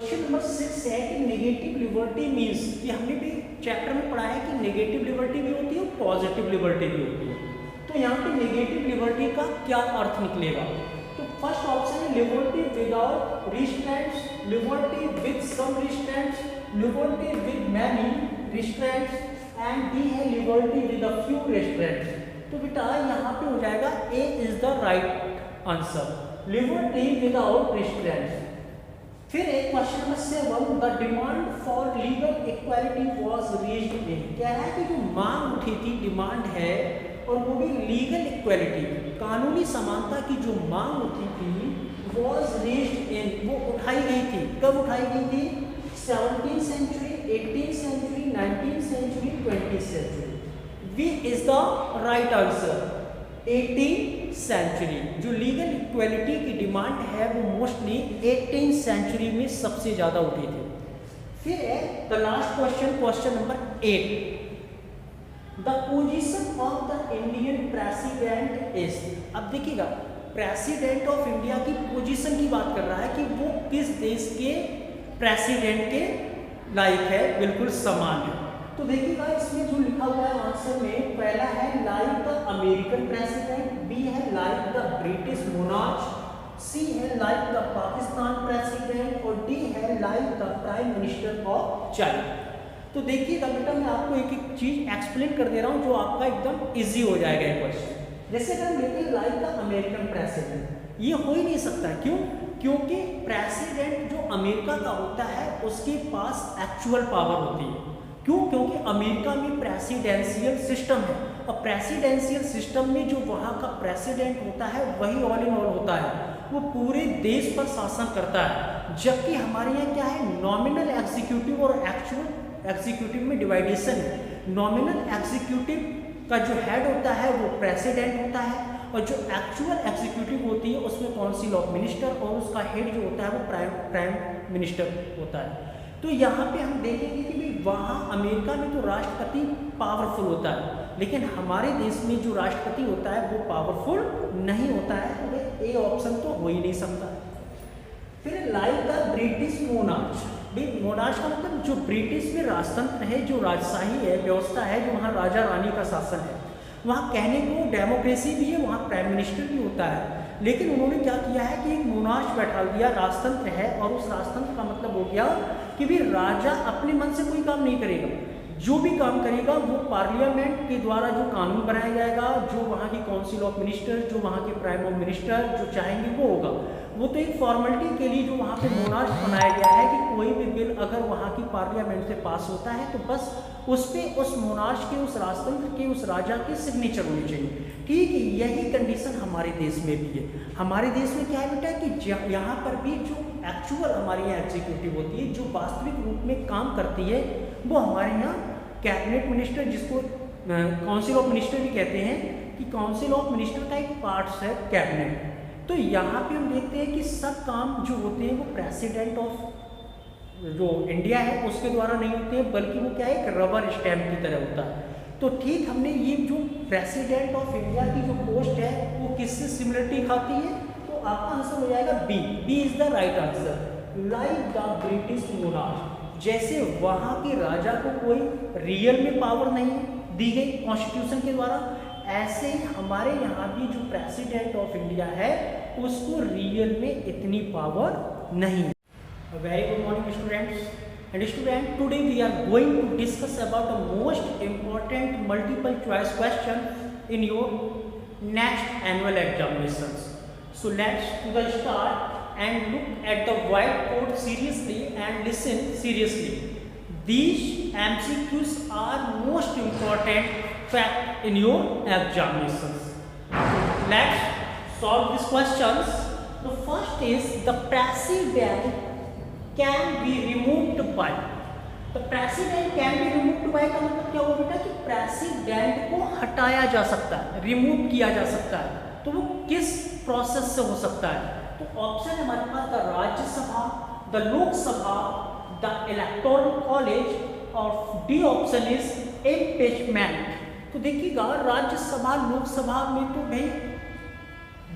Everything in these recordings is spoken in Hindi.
क्वेश्चन नंबर 6 है कि नेगेटिव लिबर्टी मीन्स, कि हमने भी चैप्टर में पढ़ा है कि नेगेटिव लिबर्टी भी होती है और पॉजिटिव लिबर्टी भी होती है। तो यहाँ पे नेगेटिव लिबर्टी का क्या अर्थ निकलेगा? तो फर्स्ट ऑप्शन है liberty without restraints, liberty with some restraints, liberty with many restraints and D है liberty with a few restraints. तो बेटा यहाँ पे हो जाएगा A is the right answer, liberty without restraints. फिर एक question number 7, the demand for legal equality was raised in, कह रहा है कि जो मांग उठी थी, डिमांड है, और वो भी लीगल इक्वालिटी, कानूनी समानता की जो मांग उठी थी वाज रेज्ड इन, वो उठाई गई थी। कब उठाई गई थी? 17th century, 18th century, 19th century, 20th century. B is the right answer, 18th century. जो लीगल इक्वालिटी की डिमांड है वो मोस्टली 18th सेंचुरी में सबसे ज्यादा उठी थी। फिर है the last question, question number 8, the position of the Indian president is. अब देखिएगा, प्रेसिडेंट ऑफ इंडिया की पोजीशन की बात कर रहा है कि वो किस देश के प्रेसिडेंट के लायक है, बिल्कुल समान है। तो देखिएगा इसमें जो लिखा हुआ है आंसर में, पहला है like the American president, B है like the British monarch, C है लाइक द पाकिस्तान प्रेसिडेंट और डी है like the prime minister of China. तो देखिएगा बेटा, मैं आपको एक एक चीज एक्सप्लेन कर दे रहा हूँ जो आपका एकदम इजी हो जाएगा ये क्वेश्चन। जैसे अगर हम लेते हैं लाइक द अमेरिकन प्रेसिडेंट, ये हो ही नहीं सकता। क्यों? क्योंकि प्रेसिडेंट जो अमेरिका का होता है उसके पास एक्चुअल पावर होती है। क्यों? क्योंकि अमेरिका में प्रेसिडेंशियल सिस्टम है और प्रेसिडेंशियल सिस्टम में जो वहाँ का प्रेसिडेंट होता है वही ऑल इन ऑल होता है, वो पूरे देश पर शासन करता है। जबकि हमारे यहाँ क्या है, नॉमिनल एग्जीक्यूटिव और एक्चुअल एग्जीक्यूटिव में डिवाइडेशन है। नॉमिनल एग्जीक्यूटिव का जो हेड होता है वो प्रेसिडेंट होता है और जो एक्चुअल एग्जीक्यूटिव होती है उसमें काउंसिल ऑफ मिनिस्टर और उसका हेड जो होता है वो प्राइम मिनिस्टर होता है। तो यहाँ पे हम देखेंगे कि भाई वहाँ अमेरिका में तो राष्ट्रपति पावरफुल होता है, लेकिन हमारे देश में जो राष्ट्रपति होता है वो पावरफुल नहीं होता है। तो ए ऑप्शन तो हो ही नहीं सकता। फिर like the British monarch, monarch का मतलब जो ब्रिटिश में राजतंत्र है, जो राजशाही है, व्यवस्था है, जो वहाँ राजा रानी का शासन है, वहाँ कहने को डेमोक्रेसी भी है, वहाँ प्राइम मिनिस्टर भी होता है। लेकिन उन्होंने क्या किया है कि एक मोनार्च बैठा दिया, राजतंत्र है, और उस राजतंत्र का मतलब हो गया कि भी राजा अपने मन से कोई काम नहीं करेगा, जो भी काम करेगा वो पार्लियामेंट के द्वारा जो कानून बनाया जाएगा, जो वहाँ की काउंसिल ऑफ मिनिस्टर, जो वहाँ के प्राइम मिनिस्टर जो चाहेंगे वो होगा। वो तो एक फॉर्मेलिटी के लिए जो वहाँ पे मोनार्च बनाया गया है कि कोई भी बिल अगर वहाँ की पार्लियामेंट से पास होता है तो बस उस पर उस मोनार्च के, उस राजतंत्र के, उस राजा के सिग्नेचर होनी चाहिए। ठीक है, यही कंडीशन हमारे देश में भी है। हमारे देश में क्या है बेटा कि यहाँ पर भी जो एक्चुअल हमारे यहाँ एग्जीक्यूटिव होती है, जो वास्तविक रूप में काम करती है, वो हमारे यहाँ कैबिनेट मिनिस्टर, जिसको काउंसिल ऑफ मिनिस्टर भी कहते हैं, कि काउंसिल ऑफ मिनिस्टर का एक पार्ट है कैबिनेट। तो यहाँ पे हम देखते हैं कि सब काम जो होते हैं वो प्रेसिडेंट ऑफ जो इंडिया है उसके द्वारा नहीं होते हैं, बल्कि वो क्या है, एक रबर स्टैम्प की तरह होता है। तो ठीक हमने ये जो प्रेसिडेंट ऑफ इंडिया की जो पोस्ट है वो किससे सिमिलरिटी खाती है? तो आपका आंसर हो जाएगा B, B is the right answer, like the British monarch. जैसे वहाँ के राजा को कोई रियल में पावर नहीं दी गई कॉन्स्टिट्यूशन के द्वारा, ऐसे ही हमारे यहाँ भी जो प्रेसिडेंट ऑफ इंडिया है उसको रियल में इतनी पावर नहीं है। Very good morning students and student, today we are going to discuss about the most important multiple choice question in your next annual examinations. So let's start and look at the whiteboard seriously and listen seriously. These MCQs are most important fact in your examinations. Let's solve these questions. The first is the president can be removed by. The president can be removed by का मतलब क्या होगा बेटा कि प्रेसिडेंट को हटाया जा सकता है, रिमूव किया जा सकता है। तो वो किस प्रोसेस से हो सकता है? तो ऑप्शन है हमारे पास the Rajya Sabha, the Lok Sabha, the electoral college और डी ऑप्शन इज इम्पीचमेंट। तो देखिएगा राज्यसभा लोकसभा में तो भाई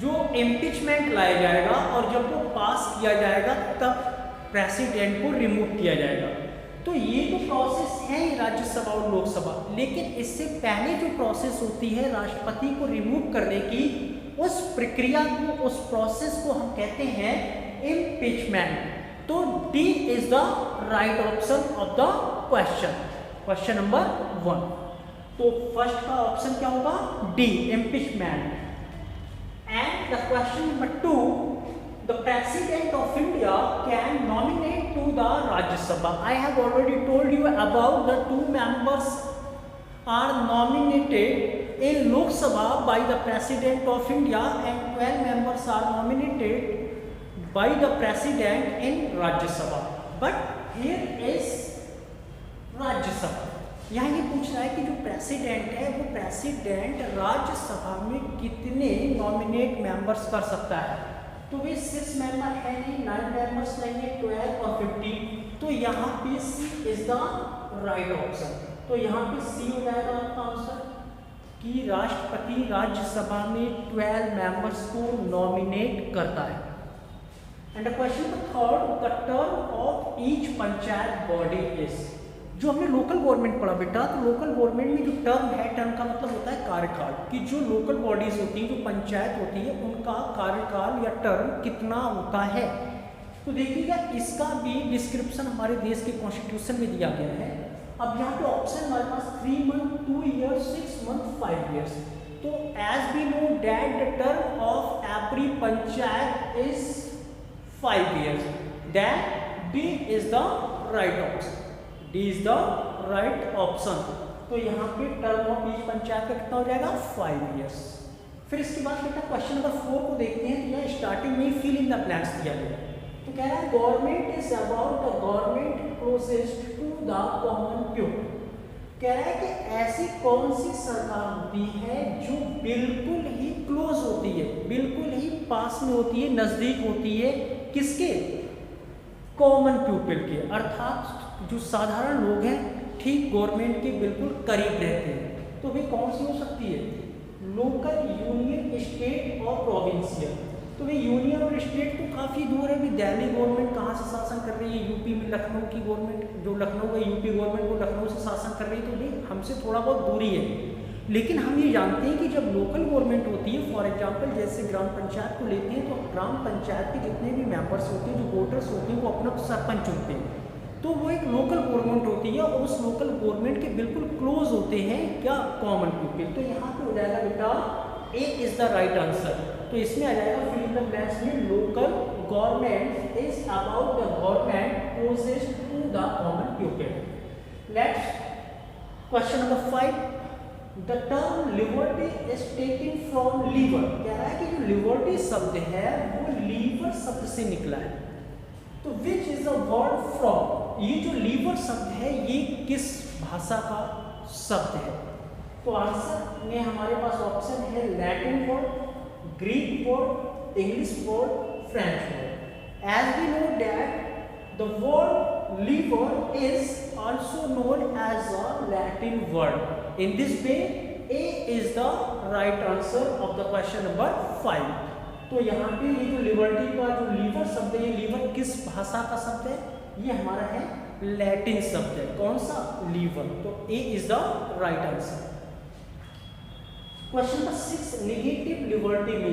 जो इम्पीचमेंट लाया जाएगा और जब वो पास किया जाएगा तब प्रेसिडेंट को रिमूव किया जाएगा। तो ये तो प्रोसेस है ही राज्यसभा और लोकसभा, लेकिन इससे पहले जो प्रोसेस होती है राष्ट्रपति को रिमूव करने की, उस प्रक्रिया को, उस प्रोसेस को हम कहते हैं इम्पीचमेंट। तो D is the right option of the question number 1। तो फर्स्ट का ऑप्शन क्या होगा? D, impeachment. And the question number 2, the president of India can nominate to the Rajya Sabha. I have already told you about the 2 members are nominated in Lok Sabha by the president of India and 12 members are nominated by the president in Rajya Sabha. But here is Rajya Sabha. यहाँ ये पूछ रहा है कि जो प्रेसिडेंट है वो प्रेसिडेंट राज्यसभा में कितने नॉमिनेट मेंबर्स कर सकता है। तो वे 6 मेंबर है नहीं, 9 मेंबर्स नहीं, 12 और 15। तो यहाँ पे सी इज द राइट ऑप्शन। तो यहाँ पे सी हो जाएगा आपका आंसर कि राष्ट्रपति राज्यसभा में 12 मेंबर्स को नॉमिनेट करता है। And the question number 3, the term of each panchayat body is. जो हमने लोकल गवर्नमेंट पढ़ा बेटा, तो लोकल गवर्नमेंट में जो टर्म है, टर्म का मतलब होता है कार्यकाल, कि जो लोकल बॉडीज होती हैं, जो पंचायत होती है, उनका कार्यकाल या टर्म कितना होता है। तो देखिएगा इसका भी डिस्क्रिप्शन हमारे देश के कॉन्स्टिट्यूशन में दिया गया है। अब यहाँ पे ऑप्शन हमारे पास 3 मंथ, 2 ईयर्स, 6 मंथ, 5 ईयर्स। तो as we know that the term of every panchayat is 5 years, then D is the right option. D is the right option. तो यहाँ पे टर्म ऑफ ईच पंचायत का कितना हो जाएगा? 5 ईयर्स। फिर इसके बाद बेटा क्वेश्चन नंबर 4 को देखते हैं। तो यहाँ स्टार्टिंग में फिल इन द ब्लैंक्स दिया गया। तो कह रहा है government is about the government closest to the common people. कह रहा है कि ऐसी कौन सी सरकार होती है जो बिल्कुल ही क्लोज होती है, बिल्कुल ही पास में होती है, नजदीक होती है, किसके? कॉमन पीपल के, अर्थात जो साधारण लोग हैं ठीक गवर्नमेंट के बिल्कुल करीब रहते हैं। तो वे कौन सी हो सकती है? लोकल, यूनियन, स्टेट और प्रोविंशियल। तो वे यूनियन और स्टेट तो काफ़ी दूर है। भी दिल्ली गवर्नमेंट कहाँ से शासन कर रही है? यूपी में लखनऊ की गवर्नमेंट, जो लखनऊ है यूपी गवर्नमेंट वो लखनऊ से शासन कर रही है। तो वे हमसे थोड़ा बहुत दूरी है। लेकिन हम ये जानते हैं कि जब लोकल गवर्नमेंट होती है, फॉर एग्जांपल जैसे ग्राम पंचायत को लेते हैं, तो ग्राम पंचायत के जितने भी मेंबर्स होते हैं, जो वोटर्स होते हैं, वो अपना सरपंच चुनते हैं। तो वो एक लोकल गवर्नमेंट होती है और उस लोकल गवर्नमेंट के बिल्कुल क्लोज होते हैं क्या? Common people. तो यहाँ पे हो जाएगा बेटा A is the right answer. तो इसमें आ जाएगा फिल इन द ब्लैंक्स में local government is about the government closest to the common people. Let's question number 5, the term liberty is taken from लीवर। कह रहा है कि जो लिबर्टी शब्द है वो लीवर शब्द से निकला है। तो which is the word from? ये जो लीवर शब्द है ये किस भाषा का शब्द है? तो आंसर में हमारे पास ऑप्शन है Latin word, Greek word, English word, French word. As we know that the word लीवर is also known as a Latin word. In this way A is the right answer of the question number 5। तो यहाँ पे ये जो लिबर्टी का जो लीवर शब्द है, ये लीवर किस भाषा का शब्द है? ये हमारा है लैटिन शब्द है। कौन सा? लीवर। तो A is the right answer. Question number 6, negative liberty means.